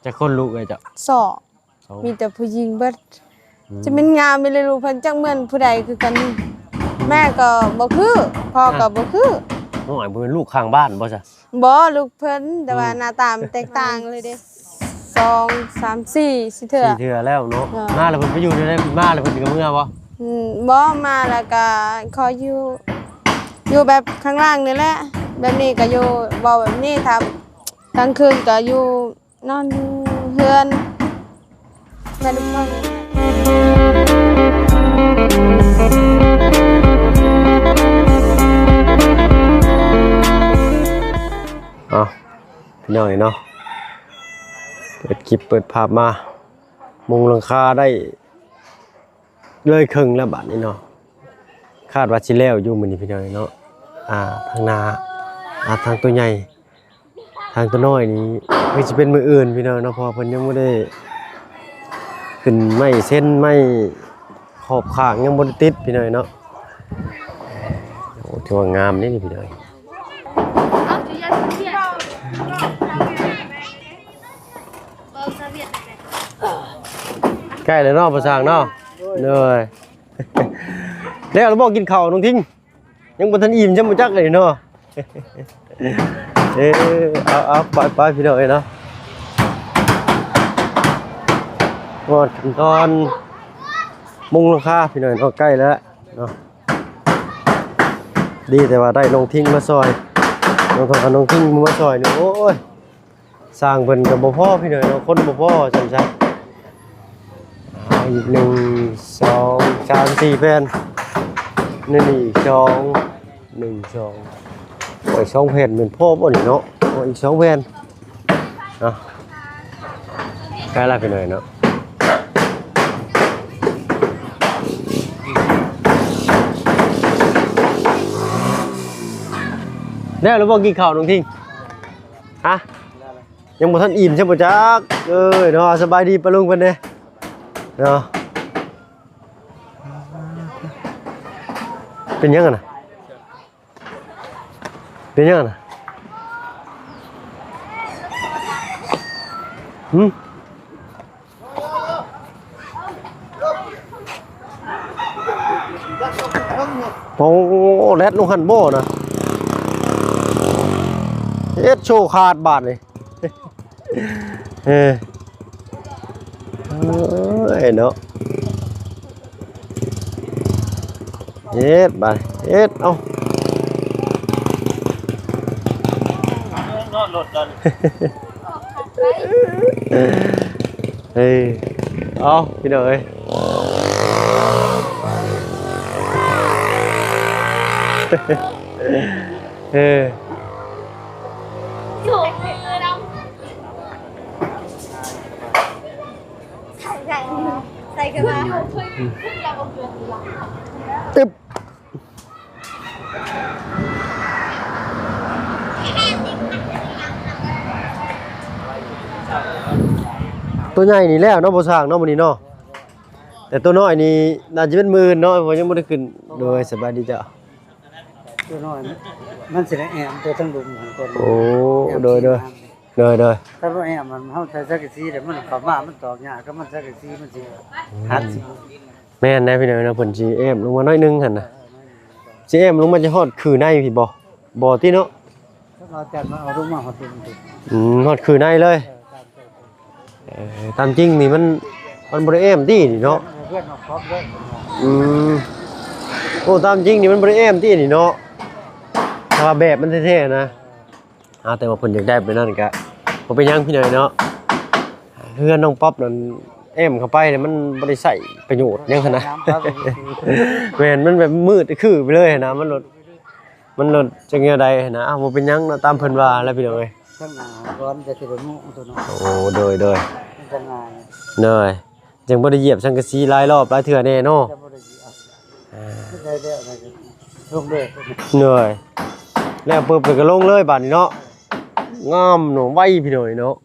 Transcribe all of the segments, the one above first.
จะคนลูกเลยจ้ะสอมีแต่ผู้หญิงเบิดจะเป็นงามไปเลยลูกเพิ่นจักเหมือนผู้ใดคือกันแม่ก็บ่คือพ่อก็บ่คือน้องอ้ายบ่เป็นลูกข้างบ้านบ่จ้ะบ่ลูกเพิ่นแต่ว่าหน้าตามันแตกต่างเลยเด้2 3 4สิเทื่อ4เทื่อแล้วเนาะมาแล้วเพิ่นไปอยู่ได้มาแล้วเพิ่นก็เมื่อบ่บ่มาแล้วก็ขออยู่แบบข้างล่างนี่แหละแบบนี้ก็อยู่บ่แบบนี้ถ้ากลางคืนก็อยู่นอนอยู่เฮือนแม่ลูกพ่อพี่น้อยเนาะเปิดคลิปเปิดภาพมามุงหลังคาได้เลยครึ่งแล้วบัดนี้เนาะคาดว่าสิแล้วอยู่มื้อนี้พี่น้อยเนาะทางนาทางตัวใหญ่ทางตัวน้อยนี้คือสิเป็นมื้ออื่นพี่น้อยเนาะเพราะเพิ่นยังบ่ได้ขึ้นไม้เส้นไม้ขอบข้างยังบ่ได้ติดพี่น้อยเนาะโอ้ถือว่างามนี่พี่น้อยใกล้แล้วเนาะประสางเนาะเลยแล้วเราบอกกินข้าวน้องทิ้งยังบ่ทันอิ่มจังบ่จักเลยเนาะเอาไปพี่น้อยเนาะหมดตอนมุงหลังคาพี่น้อยเนาะใกล้แล้วเนาะดีแต่ว่าได้น้องทิ้งมาซอยน้องทิ้งมาซอยนี่โอ้ยสร้างเพิ่นก็บ่พอพี่น้อยเนาะคนบ่พอจังซั่นอีก1 2 3 4แผ่นนี่อีก2 1 2โอ้ย2แผ่นเป็นพ่อบ่นี่เนาะอีก2แผ่นเนาะใกล้แล้วพี่น้อยเนาะแล้วเราบ่กินข้าวน้องทิ้งฮะยังบ่ทันอิ่มใช่บ่จักเนาะสบายดีปะลุงเพิ่นเด้เนาะเป็นยังไงนะเป็นยังไงนะโอ้แรดลงหันโบ้นะเอ็ดโชว์ขาดบาทเลยเนาะเอ็ดไปเอ็ดเอาเอาพี่หน่อยใส่กันมาตึ๊บตัวใหญ่นี่แล้วเนาะบ่สร้างเนาะมื้อนี้เนาะแต่ตัวน้อยนี่น่าจะเป็นหมื่นเนาะเพราะยังบ่ได้ขึ้นโดยสบายดีจ้ะตัวน้อยมันสิได้แอมตัวทั้งลุมทั้งคนโอ้โดยถ้าบ่แอมมันเฮาใช้สักสีแล้วมันเข้ามามันตอกหญ้าก็มันสักสีมันสิหักสิแม่นได้พี่น้อยเนาะเพิ่นสิแอมลงมาหน่อยนึงหั่นน่ะสิแอมลงมาจะฮอดคือในพี่บ่ติเนาะเราจัดมาเอาลงมาฮอดฮอดคือในเลยตามจริงนี่มันบ่ได้แอมตินี่เนาะเพื่อนมาครบเลยโอ้ตามจริงนี่มันบ่ได้แอมตินี่เนาะถ้าว่าแบบมันแท้ๆนะแต่ว่าเพิ่นอยากได้ไปนั่นก็บ่เป็นหยังพี่น้อยเนาะเฮือนน้องป๊อปนั่นแอมเข้าไปเนี่ยมันบ่ได้ใช้ประโยชน์หยังคั่นนะแม่นมันแบบมืดคือไปเลยนะมันลดจังแนวใดนะบ่เป็นหยังเนาะตามเพิ่นว่าแล้วพี่น้อยข้างหน้าร้อนจะสิได้มุตัวน้อยโอ้โดยจังงานเด้อจังบ่ได้เหยียบสังกะสีหลายรอบหลายเทื่อแน่เนาะได้ลงเลยเหนื่อยแล้วปึ๊บก็ลงเลยบัดนี้เนาะงามเนาะไวพี่น้อยเนาะ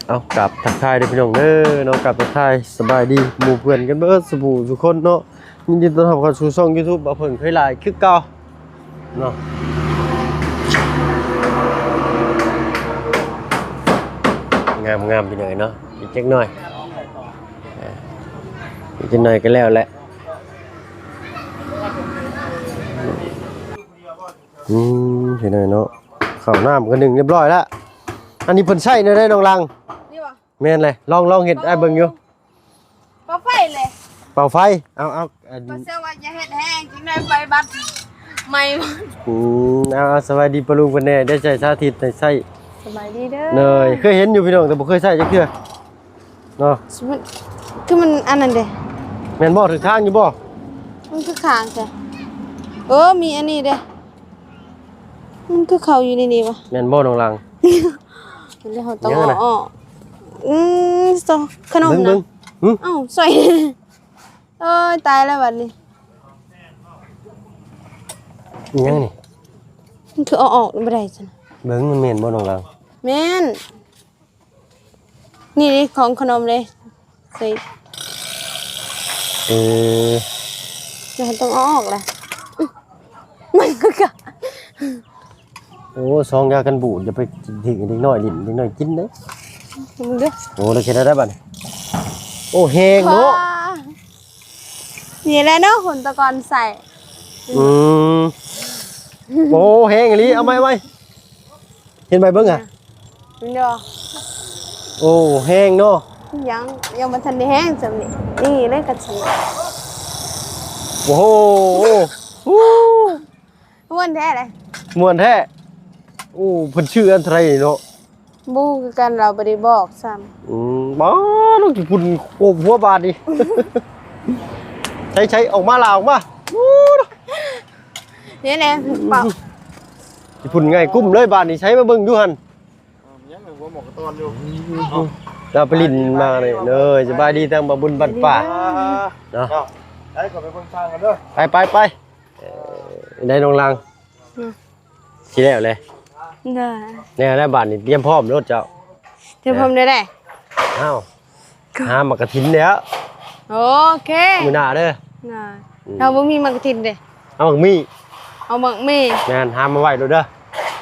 เอากลับทักทายเด้อพี่น้องเด้อเนาะกลับทักทายสบายดีหมู่เพื่อนกันเบิดสบู่ทุกคนเนาะยินดีต้อนรับเข้าสู่ช่อง YouTube บ่เพิ่งเคยหลายคือเก่า เนาะงามพี่หน่อยเนาะอีกจักหน่อยอีกจักหน่อยก็แล้วแหละพี่หน่อยเนาะข้าวน้ำกันหนึ่งเรียบร้อยแล้วอันนี้เพิ่นใช้ได้น้องลังนี่บ่ แม่นเลยลองเฮ็ดไอ้เบิ่งอยู่ บ่ไฟเลย เป่าไฟเอาบ่เชื่อว่าจะเฮ็ดแห้งจังได้ไปบัดใหม่ เอาสวัสดีปะลุงเพิ่นแน่ได้ใช้สาธิตได้ใช้ สบายดีเด้อ เนยเคยเห็นอยู่พี่น้องแต่บ่เคยใช้จักเทื่อเนาะ คือมันอันนั้นเด้ แม่นบ่ถึงทางอยู่บ่ มันคือข้างแท้มีอันนี้เด้มันคือเขาอยู่ในนี้วะ แม่นบ่น้องลัง มันเลยเฮาต้องเอาออกซอขนม เบิ่ นะ ง เอ้าใส่เอ้ยตายแล้วบัดนี้ อีหยังนี่ มันคือเอาออกบ่ได้ซั่น เบิ่งมันแม่นบ่น้องลัง แม่นนี่ของขนมเลยใส่ เออ จะต้องเอาออกแหละมันก็กะ โอ้ซองยากันบูดอย่าไปกินถึงเด็กน้อยลิ้นเด็กน้อยกินเด้ มึงเด้อ โอ้เราเฮ็ดได้บัดนี้โอ้แฮงเนาะ นี่แหละเนาะหุ่นตะกอนใส่ โอ้แฮงอีหลีเอาไว้เห็นใบเบิ่งอ่ะ มึงเด้อ โอ้แฮงเนาะ ยังบ่ทันได้แห้งจังนี่เลยกะสิ โอ้โห ม่วนแท้เลย ม่วนแท้โอ้เพิ่นชื่ออันไทยเนาะ บูคือกันเราบ่ได้บอกซ้ำ บ้าลูกที่พุ่นโอบหัวบาดดิ ใช้ออกมาลาออกมา นี่แหละเปล่า ที่พุ่นไงกุ้มเลยบาดนี่ใช้มาเบิ่งดูหั่นยังหัวหมอกตอนอยู่เราไปลินมาเลยสบายดีทางบ่บุญบัดป่าเนาะไปขอไปเบิ่งทางกันเด้อไปได้น้องลังสิแล้วเลย ได้ เนี่ยได้บาดนี่เตรียมพร้อมรถเจ้า เดี๋ยวผมได้ อ้าวหามากระถินแล้ว โอเค มื้อหน้าเด้อ น่ะเราบ่มีมักทินเด้ เอาบักมี่ เอามักมี่ แม่นหามมาไว้โดดเด้อ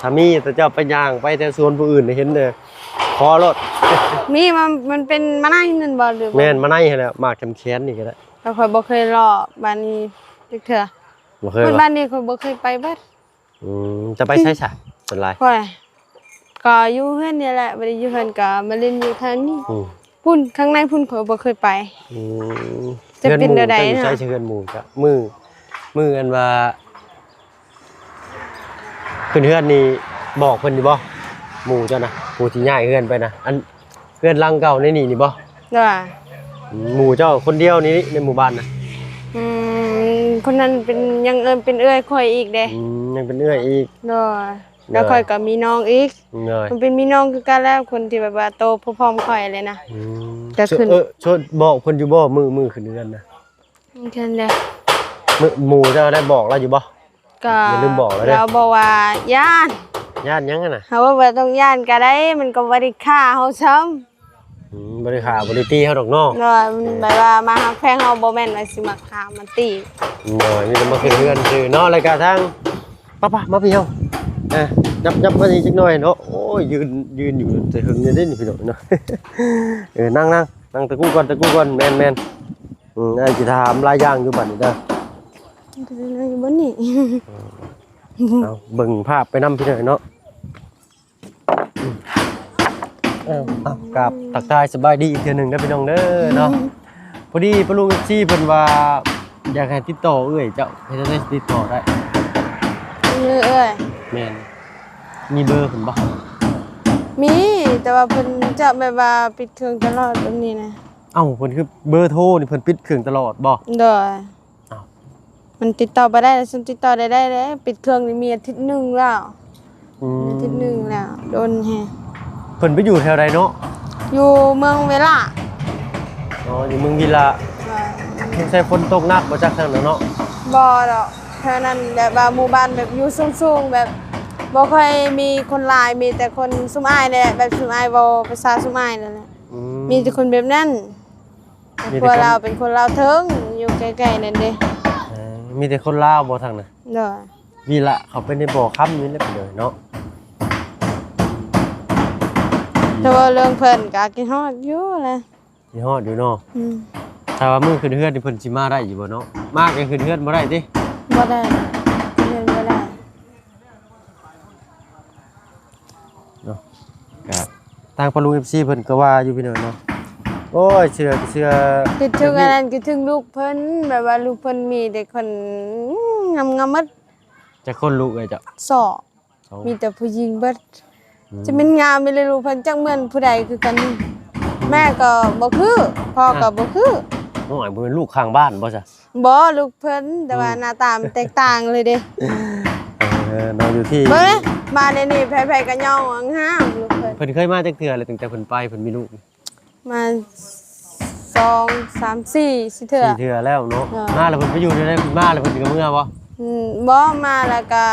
ถ้ามีแต่เจ้าไปย่างไปแต่สวนผู้อื่นเห็นเด้อขอรถ มีมันเป็นมะนาวนั่นบ่หรือ แม่นมาในให้แล้วมากแขนนี่ก็ได้ เราค่อยบ่เคยรอบ้านนี้จักเทื่อ บ่เคย บ้านนี้ค่อยบ่เคยไปเบิด จะไปใช้ซะเป็นไร ค่อยก็อยู่เฮือนนี่แหละบ่ได้อยู่เฮือนก็มาเล่นอยู่ทางนี้ พุ่นข้างในพุ่นข่อยบ่เคยไป จะเป็นเดี๋ยวใดนะ ใช้เชิญหมู่จ้ะมืออันว่าเพื่อนนี่บอกเพิ่นอยู่บ่หมู่เจ้านะผู้ที่ย้ายเฮือนไปนะอันเฮือนหลังเก่าในนี่บ่ เด้อ หมู่เจ้าคนเดียวนี่ในหมู่บ้านนะ คนนั้นเป็นยังเป็นเอื้อยข่อยอีกเด้ ยังเป็นเอื้อยอีก เด้อแล้วข่อยก็มีน้องอีก เงย มันเป็นมีน้องคือกันแล้วคนที่แบบว่าโตพร้อมๆข่อยเลยนะ จะขึ้น ชดบอกเพิ่นอยู่บ่มือขึ้นเฮือนนะ แค่นั้นแหละ หมู่เจ้าได้บอกเราอยู่บ่ ก็ อย่าลืมบอกแล้วเด้อ เราบอกว่าย่าน ญาติยังน่ะ เฮาว่าบ่ต้องย่านก็ได้มันก็บ่ได้ฆ่าเฮาซ้ำ บ่ได้ข่าวบ่ได้ตีเฮาดอกเนาะ เนาะมันแบบว่ามาฮักแพงเฮาบ่แม่นว่าสิมาฆ่ามาตี มีแต่มาขึ้นเฮือนซื่อเนาะรายการทางป้ามาพี่เฮายับมาอีกจักหน่อยเนาะโอ้ยยืนอยู่แต่หึงนี่เด้นี่พี่น้องเนาะ นั่งตะกู้ก่อนแม่นไอ้สิถามหลายอย่างอยู่บัดนี้เด้อ อยู่บนนี่ เอาเบิ่งภาพไปนำพี่หน่อยเนาะกับตักทายสบายดีอีกเทื่อหนึงเด้อพี่น้องเด้อเนาะพอดีปลุงซี่เพิ่นว่าอยากให้ติดต่อเอ้ยเจ้าให้ได้ติดต่อได้ เอ้ย แม่นมีเบอร์เพิ่นบ่ มีแต่ว่าเพิ่นจะแบบว่าปิดเครื่องตลอดแบบนี้นะ เอ้าเพิ่นคือเบอร์โทรนี่เพิ่นปิดเครื่องตลอดบ่ เด้อ อ้าว มันติดต่อบ่ได้แล้วฉันติดต่อได้เลยปิดเครื่องนี่มีอาทิตย์หนึงแล้วอาทิตย์หนึงแล้วโดนแฮะ เพิ่นไปอยู่แถวใดเนาะ อยู่เมืองเวลา อ๋ออยู่เมืองวิลาสงสัยฝนตกหนักบ่จักทางนั้นเนาะ บ่ดอกแค่นั้นแบบว่าหมู่บ้านแบบอยู่สูงๆแบบบ่ค่อยมีคนหลายมีแต่คนซุมอ้ายนี่แหละแบบซุมอ้ายเว้าภาษาซุมอ้ายนั่นแหละมีแต่คนแบบนั้นพวกเราเป็นคนลาวเทิงอยู่ใกล้ๆนั่นเด้ มีแต่คนลาวบ่ทางนั้น เด้อ นี่ละเขาเป็นในบ่อค่ำนี่แหละไปเลยเนาะ แต่ว่าเรื่องเพิ่นก็กินฮอดอยู่แหละ มีฮอดอยู่เนาะ อืม ถ้าว่ามื้อขึ้นเฮือนนี่เพิ่นสิมาได้อยู่บ่เนาะมากก็ขึ้นเฮือนบ่ได้ติ บ่ได้เรียนบ่ได้ เนาะก็ทางปลุง FC เพิ่นก็ว่าอยู่พี่น้องเนาะโอ้ยเชื่อคิดถึงอันนั้นคิดถึงลูกเพิ่นแบบว่าลูกเพิ่นมีเด็กคนงามๆหมด จะคนลูกเอ้ยจ้ะ สอมีแต่ผู้หญิงเบิดจะเป็นงามไปเลยลูกเพิ่นจักเหมือนผู้ใดคือกันนี่แม่ก็บ่คือพ่อก็บ่คือ น้องอ้ายบ่เป็นลูกข้างบ้านบ่จ้ะ บ่ลูกเพิ่นแต่ว่าหน้าตามันแตกต่างเลยเด้ น้องอยู่ที่ เบิ่งเด้มาในนี่ไผๆก็ย่องงามลูกเพิ่น เพิ่นเคยมาจักเทื่อเลยตั้งแต่เพิ่นไปเพิ่นมีลูก มา2 3 4สิเทื่อ 4เทื่อแล้วเนาะ อ่า มาแล้วเพิ่นไปอยู่ได้เพิ่นมาแล้วเพิ่นก็เมื่อบ่ บ่มาแล้วก็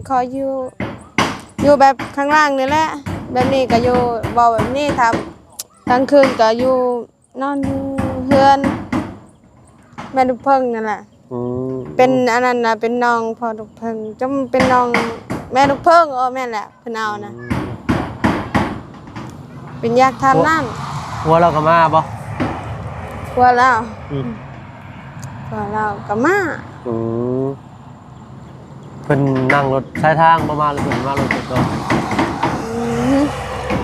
ขออยู่แบบข้างล่างนี่แหละแบบนี้ก็อยู่บ่แบบนี้ทำกลางคืนก็อยู่นอนอยู่เฮือนแม่ลูกเพิ่งนั่นแหละ อืม เป็นอันนั้นน่ะเป็นน้องพ่อลูกเพิ่งจำเป็นน้องแม่ลูกเพิ่งแม่นแหละเพิ่นเอานะเป็นอยากทานน้ำ ผัวเราก็มาบ่ กลัวแล้ว อืม กลัวแล้วก็มา อืมเพิ่นนั่งรถสายทางบ่มาหรือเพิ่นมารถเนาะ อือ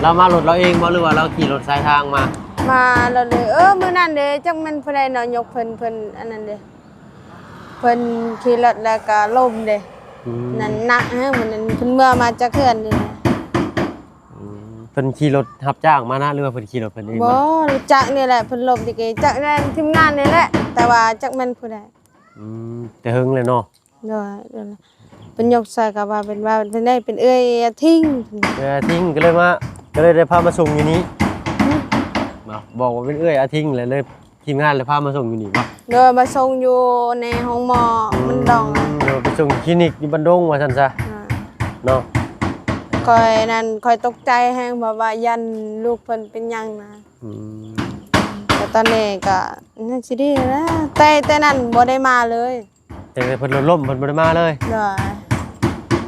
เรามารถเราเองบ่หรือว่าเราขี่รถสายทางมา มาแล้วเลยมื้อนั้นเด้จักแม่นผู้ใดเนาะยกเพิ่นอันนั้นเด้เพิ่นขี่รถแล้วก็ล้มเด้ อืม นั่นหนักฮะมันนั้นเพิ่นเมื่อมาจากเขื่อนนี่นะ เพิ่นขี่รถรับจ้างมานะหรือว่าเพิ่นขี่รถเพิ่นเอง บ่ มา รู้จักนี่แหละเพิ่นหลบดิเกจักแรงทีมงานนี่แหละ แต่ว่าจักแม่นผู้ใด แต่หึงเลยเนาะ เด้อเด้อเพิ่นยกใส่ก็ว่าเป็นว่าเพิ่นได้เป็นเอ้ยทิ้ง ทิ้งก็เลยได้พามาส่งอยู่นี้มาบอกว่าเป็นเอ้ยอาทิ้งเลยทีมงานเลยพามาส่งอยู่นี่บ่ เด้อมาส่งอยู่ในห้องหมอมันดอง เดี๋ยวไปส่งคลินิกอยู่บันดงว่าซั่นซะ อ่า เนาะ คอยนั่นคอยตกใจแฮงเพราะว่ายันลูกเพิ่นเป็นหยังนะ อืม แต่ตอนนี้ก็น่าสิดีแล้วแต่นั้นบ่ได้มาเลย แต่เพิ่นรถล้มเพิ่นบ่ได้มาเลย เด้อ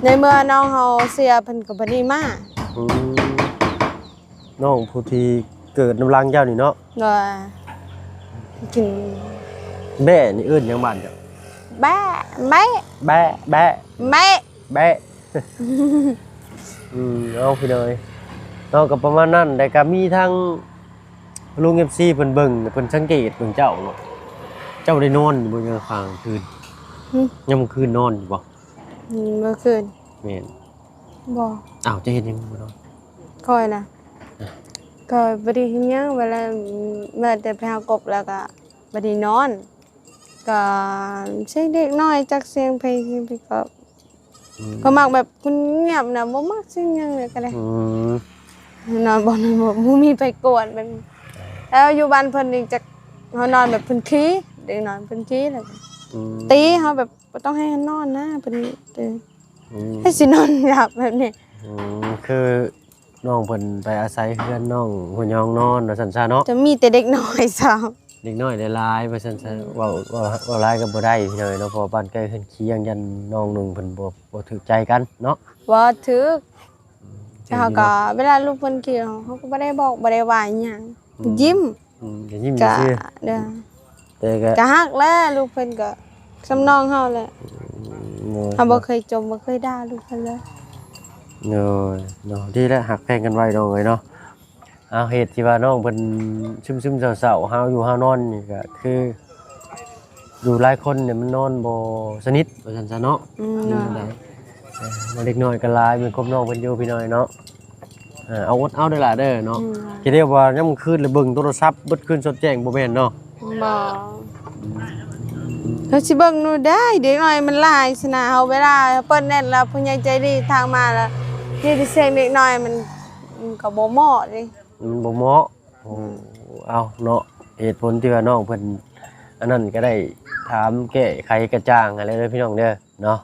ในเมื่อน้องเฮาเสียเพิ่นก็บ่ได้มา อืมน้องผู้ที่เกิดน้ำรังเจ้านี่เนาะ เด้อกิน แม่นี่เอิ้นหยังบ้านเจ้า แบะแบะ แบะแบะ แบะ แบะ เอาพี่เลยเนาะก็ประมาณนั้นแต่ก็มีทั้งลุง FC เพิ่นเบิ่งเพิ่นสังเกตเบิ่งเจ้าเนาะเจ้าได้นอนอยู่บ่ยามค่ำคืนยามคืนนอนอยู่บ่ เมื่อคืน แม่น บ่ อ้าวจะเฮ็ดหยังบ่เนาะ คอยนะก็บ่ได้เฮ็ดหยังเวลาเมื่อแต่ไปหากบแล้วก็บ่ได้นอนก็เสียงเด็กน้อยจักเสียงเพลงไปก็มักแบบคุณเงียบนะบ่มักเสียงหยังเลยก็ได้ อืม นอนบ่มีไปกวนมันแล้วอยู่บ้านเพิ่นนี่จักเฮานอนแบบเพิ่นขี้เด็กนอนเพิ่นขี้แล้วก็ อืม ตีเฮาแบบบ่ต้องให้เฮานอนนะเพิ่นตื่น อืม ให้สินอนหลับแบบนี้ คือน้องเพิ่นไปอาศัยเฮือนน้องหัวยองนอนว่าซั่นซะเนาะ จะมีแต่เด็กน้อยสาว เด็กน้อยได้หลายว่าซั่นซะเว้าหลายก็บ่ได้พี่น้อยเนาะเพราะว่าบ้านใกล้เฮือนเคียงยันน้องหนึงเพิ่นบ่ถูกใจกันเนาะ บ่ถึกแต่เฮาก็เวลาลูกเพิ่นขี้เฮาก็บ่ได้บอกบ่ได้ว่าหยังยิ้ม ก็ยิ้ม ก็ ซื่อ เด้อ แต่ก็ ก็ฮักแหล้วลูกเพิ่นก็สำนองเฮาแหละเฮาบ่เคยจมบ่เคยด่าลูกเพิ่นเลย เนาะดีแล้วหักแพงกันไว้น้องเอ้ยเนาะเอาเหตุที่ว่าน้องเพิ่นซึมๆเศร้าๆเฮาอยู่เฮานอนนี่ก็คืออยู่หลายคนเนี่ยมันนอนบ่สนิทว่าซั่นซะเนาะ เนาะ ได้มาเด็กน้อยก็หลายมีครบน้องเพิ่นอยู่พี่น้อยเนาะเอาอดเอาได้ล่ะเด้อเนาะคิดได้ว่ายามคืนแล้วเบิ่งโทรศัพท์เบิดคืนสดแจ้งบ่แม่นเนาะ บ่เขาสิเบิ่งหนูได้เด็กน้อยมันหลายสนะเฮาเวลาเปิ้นแน่นแล้วผู้ใหญ่ใจดีทางมาแล้วนี่เสียงเด็กน้อยมันก็บ่เหมาะเด้ มันบ่เหมาะเอาเนาะเหตุผลที่ว่าน้องเพิ่นอันนั้นก็ได้ถามแก้ไขกระจ่างอะไรเด้อพี่น้องเด้อเนาะ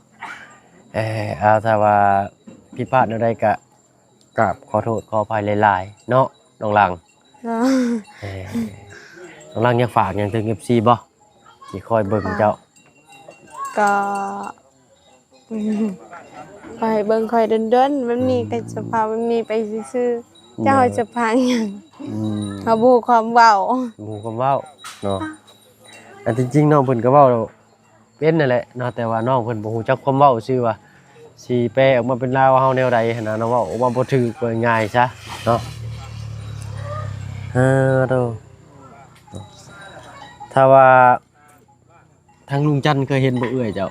เอาถ้าว่าผิดพลาดอะไรก็กราบขอโทษขออภัยหลายๆเนาะน้องหลัง เนาะ น้องหลังอยากฝากหยังถึง FC บ่ที่คอยเบิ่งเจ้า ก็ คอยเบิ่งคอยเดินๆแบบนี้ก็จะพาแบบนี้ไปซื่อๆเจ้าจะพาหยัง อืม เฮาบ่ความเว้า หมู่คำเว้าเนาะอันจริงๆน้องเพิ่นก็เว้าเป็นนั่นแหละเนาะแต่ว่าน้องเพิ่นบ่ฮู้จักความเว้าซื่อว่าสิแปลออกมาเป็นลาวเฮาแนวใดหันน่ะน้องเว้าออกมาบ่ถูกบ่ง่ายซะเนาะโตถ้าว่าทางลุงจันทร์เคยเห็นบ่เอื้อยเจ้า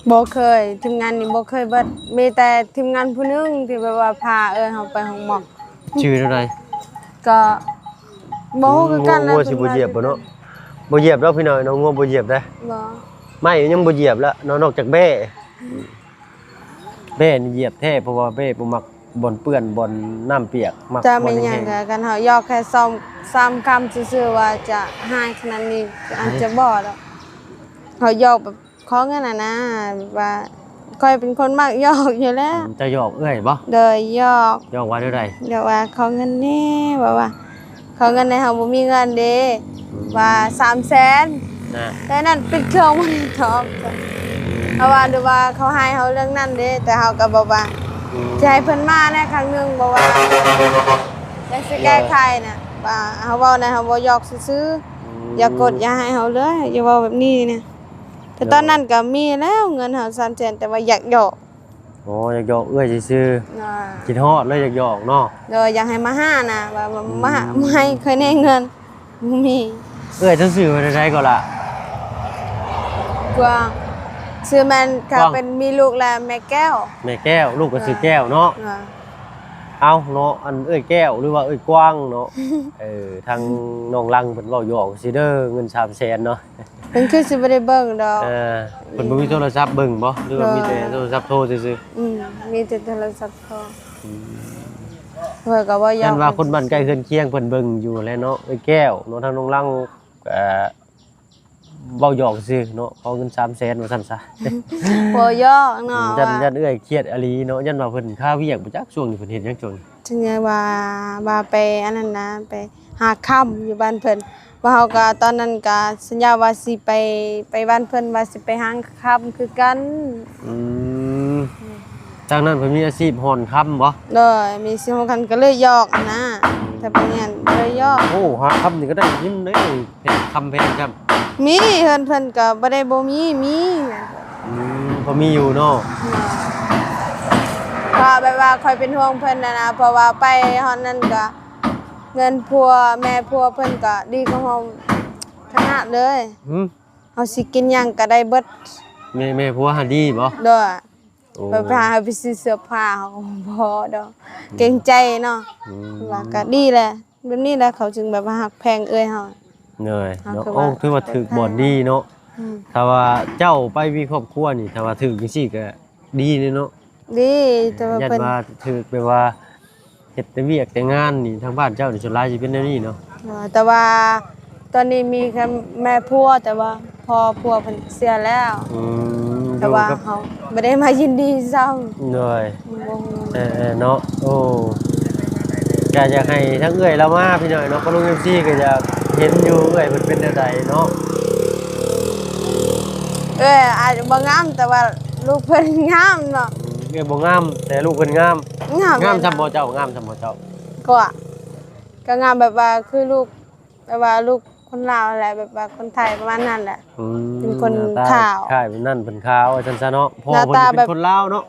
บ่เคยทีมงานนี่บ่เคยเบิดมีแต่ทีมงานผู้หนึงที่แบบว่าพาเฮาไปห้องหมอก ชื่อเท่าใด ก็บ่ฮู้คือกัน งัวสิบ่เหยียบบ่เนาะบ่เหยียบดอกพี่น้อยน้องงัวบ่เหยียบเด้ บ่ ไม่ยังบ่เหยียบแล้วนอกจากแบ้แบ้นี่เหยียบแท้เพราะว่าแบ้บ่มักบ่อนเปื้อนบ่อนน้ำเปียกมัก จะ บ่อ มี น หยั แห้ ง ง ก็กันเฮายอกแค่3คำซื่อๆว่าจะหายขนาดนี้อาจจะบ่ดอกเฮายอกแบบของนั่นน่ะนะแบบว่าค่อยเป็นคนมักยอกอยู่แล้ว จะหยอกเอ้อยบ่ โดยยอก หยอกว่าเท่าใด เดี๋ยวว่าขอเงินแน่ว่าขอเงินในเฮาบ่มีเงินเด้ว่า300,000 นะ แต่นั่นปิดเครื่องบ่ได้ตอบเพราะว่าดูว่าเขาให้เฮาเรื่องนั้นเด้แต่เฮาก็บอกว่าจะให้เพิ่นมาแน่ครั้งหนึงบอกว่าอยากสิแก้ไขน่ะว่าเฮาเว้าในเฮาบ่ยอกซื่อๆอย่ากดอย่าให้เฮาเลยอย่าเว้าแบบนี้เนี่ยแต่ตอนนั้นก็มีแล้วเงินเฮา300,000แต่ว่าอยากหยอก โอ้อยากหยอกเอ้อยซื่อ น่ะ ๆคิดฮอดเลยอยากหยอกเนาะ โดยอยากให้มาหานะว่ามาให้เคยได้เงินบ่มี เอ้อยซื่อๆว่าได้ก็ล่ะ กว่าชื่อมันก็ กวาง เป็นมีลูกแล้วแม่แก้ว แม่แก้วลูกก็ชื่อแก้วเนาะ น่ะ เอาเนาะอันเอ้อยแก้วหรือว่าเอ้อยกว้างเนาะทางน้องลังเพิ่นเว้าหยอกซิเด้อเงิน300,000เนาะ เพิ่นคือสิบ่ได้เบิ่งดอก เพิ่นบ่มีโทรศัพท์เบิ่งบ่หรือว่ามีแต่โทรศัพท์โทรซื่อ มีแต่โทรศัพท์พอเพิ่นก็บ่ย ๆ อ ยั ม นว่าคนบ้านใกล้เคือนเคียงเพิ่นเบิ่งอยู่แหล้วเนาะเอ้อยแก้วเนาะทางน้องลังเว้าหยอกซื่อเนาะขอเงิน300,000ว่าซั่นซะ บ่ยอกเนาะ ยัน ว่า ยันเอ้อยเครียดอหลีเนาะยันว่าเพิ่นค่าเวียกบ่จักช่วงนี้เพิ่นเฮ็ดหยังจน ถึงไงว่าไปอันนั้นนะไปหาค่ำอยู่บ้านเพิ่นว่าเฮาก็ตอนนั้นก็สัญญาว่าสิไปบ้านเพิ่นว่าสิไปหาค่ำคือกัน อืมทางนั้นเพิ่นมีอาชีพหอนค่ำบ่ เลยมีสิฮู้กันก็เลยยอกนะแต่เป็นหยังเลยยอก โอ้หาค่ำนี่ก็ได้ยินเด้เฮ็ดค่ำแพงครับ มีเพิ่นก็บ่ได้บ่มีมี พอมีอยู่เนาะ เพราะแบบว่าคอยเป็นห่วงเพิ่นนะเพราะว่าไปฮอดนั้นก็เงินพัวแม่พัวเพิ่นก็ดีกว่าเฮาขนาดเลย หึ เฮาสิกินหยังก็ได้เบิด แม่ผัวหาดีบ่ เด้อ โอ้ ไปพาไปซื้อเสื้อผ้าเขาก็บ่ดอกเกรงใจเนาะ อืม ว่าก็ดีแหละแบบนี้แหละเขาจึงแบบว่าฮักแพงเอ้ยเฮา เหนื่อยเนาะ คือ โอ้ ว่า ถือว่าถึกบ่อนดีเนาะ อืม ถ้าว่าเจ้าไปมีครอบครัวนี่ถ้าว่าถึกจังซี่ก็ดีเลยเนาะ ดีแต่ว่า ยัน เพิ่น ว่าถึกแบบว่าเฮ็ดแต่เวียกแต่งานนี่ทางบ้านเจ้านี่ส่วนหลายสิเป็นแนวนี้เนาะ แต่ว่าตอนนี้มีแค่แม่พัวแต่ว่าพอพัวเพิ่นเสียแล้ว แต่ว่า อยู่กับ เขาไม่ได้มายินดีเศร้า เหนื่อย บ่ฮู้ เนาะโอ้ก็อยากให้ทั้งเอื้อยเรามาพี่หน่อยเนาะก็ลุง MC ก็อยากเห็นอยู่เอื้อยมันเป็นแนวใดเนาะ อาจจะบ่งามแต่ว่าลูกเพิ่นงามเนาะ เอื้อยบ่งามแต่ลูกเพิ่นงาม งาม งาม เลย ซำบ่เจ้างามซำบ่เจ้า ก็งามแบบว่าคือลูกแบบว่าลูกคนลาวแหละแบบว่าคนไทยประมาณนั้นแหละ เป็นคน หต ขาว ใช่เป็นนั่นเป็นขาวว่าซั่นซะเนาะพ่อ หน้า เพิ่น ตา เป็ แบบ นคนลาวเนาะ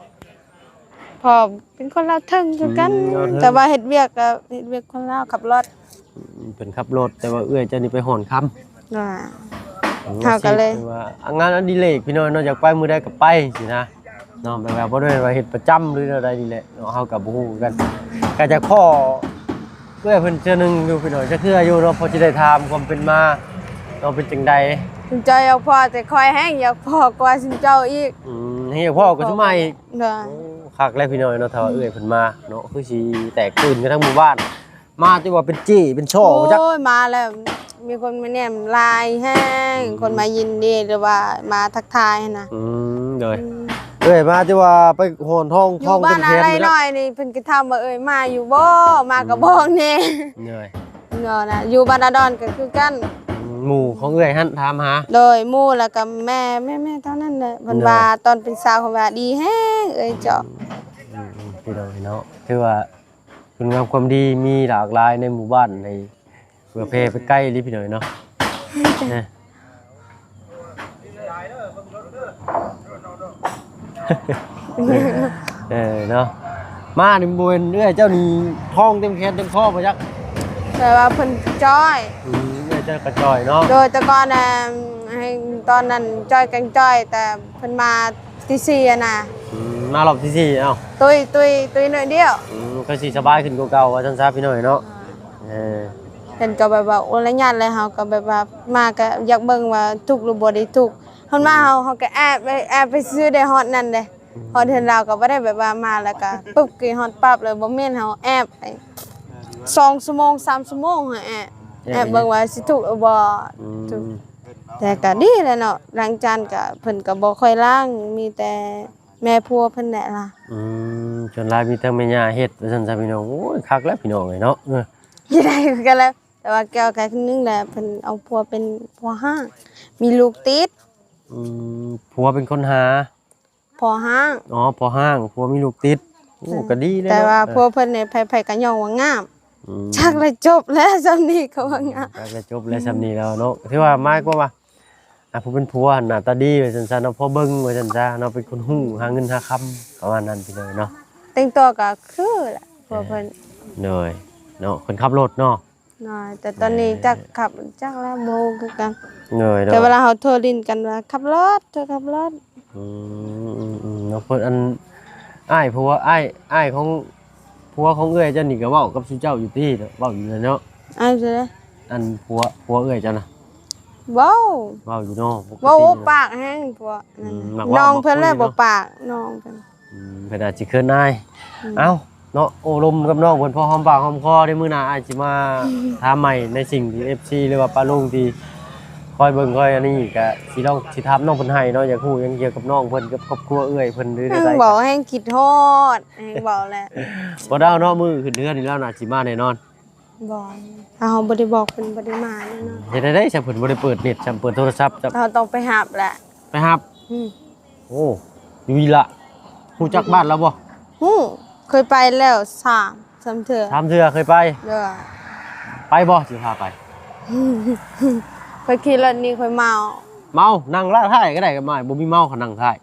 พอเป็นคนลาวเทิงคือกัน ลาวเทิง แต่ว่าเฮ็ดเวียกก็เฮ็ดเวียกคนลาวขับรถ เป็นขับรถแต่ว่าเอื้อยเจ้านี่ไปหอนคำ น่ะ เฮาก็เลย ว่างานอดิเรกพี่น้อยเนาะอยากไปมื้อใดก็ไปสินะเนาะแบบว่าบ่ได้ว่าเฮ็ดประจำหรืออะไรนี่แหละเนาะเฮาก็บ่ฮู้กันก็จะขอเพื่อเพิ่นเทื่อหนึงอยู่พี่น้อยจะเทื่ออยู่เนาะพอสิได้ถามความเป็นมาเนาะเป็นจังใด สินเจ้าอยากพอแต่คอยแห้งอยากพอกว่าสินเจ้าอีก เฮียพ่อก็สิมาอีก น่ะ โอ้คักแล้วพี่น้อยเนาะถ้าว่าเอื้อยเพิ่นมาเนาะคือสิแตกตื่นกันทั้งหมู่บ้านมาจนว่าเป็นจี้เป็นช่อบ่จัก โอ้ยมาแล้วมีคนมาแนมลายแห้งคนมายินดีหรือว่ามาทักทายนะ เลยเอ้ยมาที่ว่าไปโหนทอง อ ทอยู่ ง บ้าน เป็ อะไร แข หน่อยนี่เพิ่นก็ถามว่ามาอยู่บ่มาก็บอกแน่ เหนื่อย เนาะนะอยู่บ้านอาดอนก็คือกัน อืม หมู่ของเอื้อยหั่นถามหา โดยหมู่แล้วก็แม่เท่านั้นแหละเพิ่นว่าตอนเป็นสาวเพิ่นว่าดีแฮงเอ้ยเจ้า พี่น้องเนาะถือว่าคุณงามความดีมีหลากหลายในหมู่บ้านในเพื่อเพไปใกล้ลิพี่น้องเนาะนะเนาะมานี่บ่เป็นเอื้อยเจ้านี่ท้องเต็มแขนเต็มคอบ่จัก แต่ว่าเพิ่นจ้อย เอื้อยเจ้ากระจอยเนาะ โดยแต่ก่อนน่ะให้ตอนนั้นจ้อยกันจ้อยแต่เพิ่นมาที่4อะน่ะ มารอบที่สี่เอ้า ตุยหน่อยเดียว ก็สิสบายขึ้นกว่าเก่าว่าซั่นซะพี่น้อยเนาะเพิ่นก็แบบว่าโอละญาติเลยเฮาก็แบบว่ามาก็อยากเบิ่งว่าทุกข์หรือบ่ได้ทุกข์เฮามาเฮาก็แอบไปซื้อได้ฮอดนั่นเด้ฮอดเทือนเราก็บ่ได้แบบว่ามาแล้วก็ปึ๊บกินฮอดปั๊บเลยบ่แม่นเฮาแอบไป2ชั่วโมง3ชั่วโมงแอบเบิ่งว่าสิทุกข์หรือบ่ทุกข์แต่ก็ดีแหละเนาะล้างจานก็เพิ่นก็บ่ค่อยล้างมีแต่แม่ผัวเพิ่นแหละล่ะ จนหลายมีทั้งแม่ย่าเฮ็ดว่าซั่นซะพี่น้องโอ้ยคักแล้วพี่น้องเอ้ยเนาะ ยี่ได้กันแล้วแต่ว่าแก้วกายคนนึงแหละเพิ่นเอาผัวเป็นผัวห้างมีลูกติด ผัวเป็นคนหา ผัวห้าง อ๋อผัวห้างผัวมีลูกติดโอ้ก็ดีเลย แต่ว่า เนาะ ผัวเพิ่นเนี่ยไผๆก็ย่องว่างาม อืม ชักเลยจบแล้วซำนี้ก็ว่างาม ก็จบแล้วซำนี้แล้วเนาะที่ว่าหมายก็ว่าผู้เป็นผัวหน้าตาดีว่าซั่นซะเนาะพอเบิ่งว่าซั่นซะเนาะเป็นคนฮู้หาเงินหาคำประมาณนั้นพี่น้องเนาะ แต่งตัวก็คือแหละผัวเพิ่น เหนื่อยเนาะคนขับรถเนาะ น้อยแต่ตอนนี้จักขับจักแล้วบ่คือกัน เหนื่อย แต่ เนาะ เวลาเฮาโทรลิ้นกันว่าขับรถเธอขับรถ เนาะเพิ่นอันอ้ายผัวอ้ายของผัวของเอื้อยเจ้านี่ก็เว้ากับซุเจ้าอยู่ที่เนาะเว้าอยู่เลยเนาะ อันซี่ อันผัวเอื้อยเจ้านะ ว้าว เว้าอยู่เนาะปกติ ว้าว เนาะ ปากแห้งผัวนั่น มักเว้า น้องเพิ่นแหละ มักคุย บ่ เนาะ ปากน้องเพิ่น เพิ่นอาจสิเคินนายเอ้าเนาะโอ้ลมกับน้องเพิ่นพอหอมปากหอมคอได้มื้อหน้าอาจสิมาถามใหม่ในสิ่งที่ FC หรือว่าป้าลุงที่คอยเบิ่งคอยอันนี้ก็สิลองสิถามน้องเพิ่นให้เนาะอยากฮู้หยังเกี่ยวกับน้องเพิ่นกับครอบครัวเอื้อยเพิ่นหรือ แห้ง ใด บอกแห้งคิดฮอดแห้งบอกแหละ บ่ดาวเนาะมื้อขึ้นเดือนนี่แล้วน่าสิมาแน่นอน บอกเอาบ่ได้บอกเพิ่นบ่ได้มาแน่นอน เฮ็ดได้ซะเพิ่นบ่ได้เปิดเน็ตซะเปิดโทรศัพท์ซะ เราต้องไปหับแหละ ไปครับ อืม โอ้อยู่อีละฮู้จักบ้านแล้วบ่ ฮู้เคยไปแล้ว3เทื่อ ถามเทื่อเคยไป เด้อ ไปบ่สิพาไป เคยขี่รถนี่เคยเมา เมานั่งล่างท้ายก็ได้ก็ไม่บ่มีเมาเขานั่งท้าย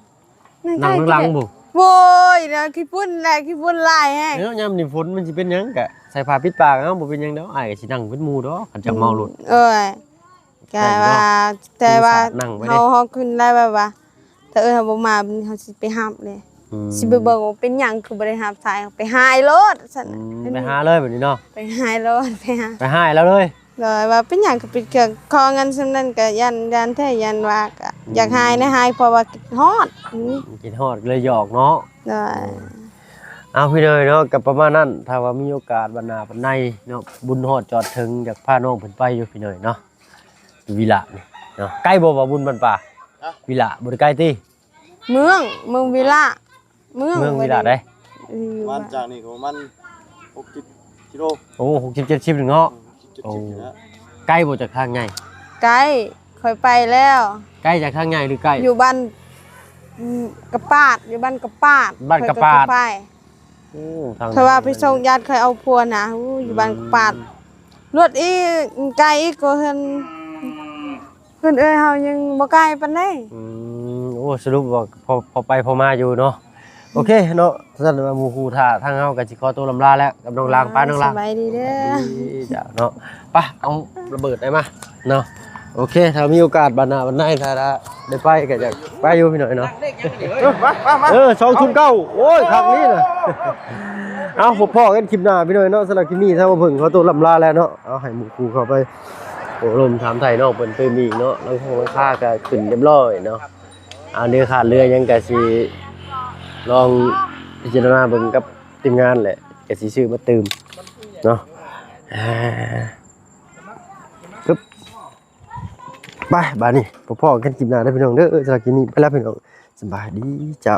นั่งหลังบ่ โว้ยนะขี้ปุ่นแหละขี้ปุ่นลายแฮง เนาะยามนี่ฝนมันสิเป็นหยังกะใส่ผ้าปิดปากเอ้าบ่เป็นหยังดอกอ้ายก็สินั่งเป็นหมู่ดอกคันจักเมารถ เอ้ยกะว่าแต่ว่า นั่งไว้ดิ เฮาขึ้นได้แบบว่าถ้าเฮาบ่มาเฮาสิไปหับเลยสิไปเบิ่งว่าเป็นหยังคือบ่ได้หับสายไปหายรถซั่นน่ะ ไปหาเลยแบบนี้เนาะ ไปหายรถไปหา ไปหาแล้วเลย เลยว่าเป็นอย่างก็เป็นเกี่ยวคอเงินสำนั้นก็ยันแท้ยันว่าก็อยากหายนะหายเพราะว่าคิดฮอด กินฮอดเลยหยอกเนาะ เลย เอาพี่เลยเนาะกับประมาณนั้นถ้าว่ามีโอกาสบรรณาปานในเนาะบุญฮอดจอดถึงอยากพาน้องเพิ่นไปอยู่พี่เลยเนาะวิละนี่เนาะใกล้บ่ว่าบุญบรรป่าวิละบ่ได้ใกล้ติ เมืองวิละเมือง วิละได้ มันจากนี่ก็ประมัน60กิโล โอ้60 70นึงเนาะ 70 โอ้ นะ ใกล้บ่จากทางใหญ่ ไกลค่อยไปแล้ว ใกล้จากทางใหญ่หรือใกล้ อยู่บ้านกระปาดอยู่บ้านกระปาด บ้านกระปาด ค่อยไป โอ้ทาง เพราะว่าไปส่งญาติเคยเอาพัวนะอยู่บ้านกระปาดรถอีไกลอีกก็เพิ่นเอ้ยเฮายังบ่ไกลปานใด โอ้สรุปว่าพอไปพอมาอยู่เนาะโอเคเนาะท่านว่าหมู่ครูท่าทางเฮาก็สิขอตัวลำลาแล้วกับน้องลางป้าน้องลาง สบายดีเด้อ จ้ะเนาะไปเอาระเบิดได้มาเนาะโอเคถ้ามีโอกาสบัดหน้าบัดไหนถ้าได้ไปก็จะไปอยู่พี่หน่อยเนาะ209โอ้ยคักนี้น่ะเอาพบพ่อกันคลิปหน้าพี่หน่อยเนาะสำหรับคลิปนี้ถ้าว่าเพิ่งขอตัวลำลาแล้วเนาะเอาให้หมู่ครูเข้าไปโอ้ลมถามไทยเนาะเพิ่นเติมอีกเนาะแล้วคงค่าก็ขึ้นเรียบร้อยเนาะเอาเรือขาดเรือยังก็สิลองพิจารณาเบิ่งกับทีมงานแหละก็สิซื้อมาเติมเนาะปึ๊บไปบ้านนี้พ่อกันคลิปหน้าได้พี่น้องเด้อสำหรับคลิปนี้ไปแล้วพี่น้องสบายดีเจ้า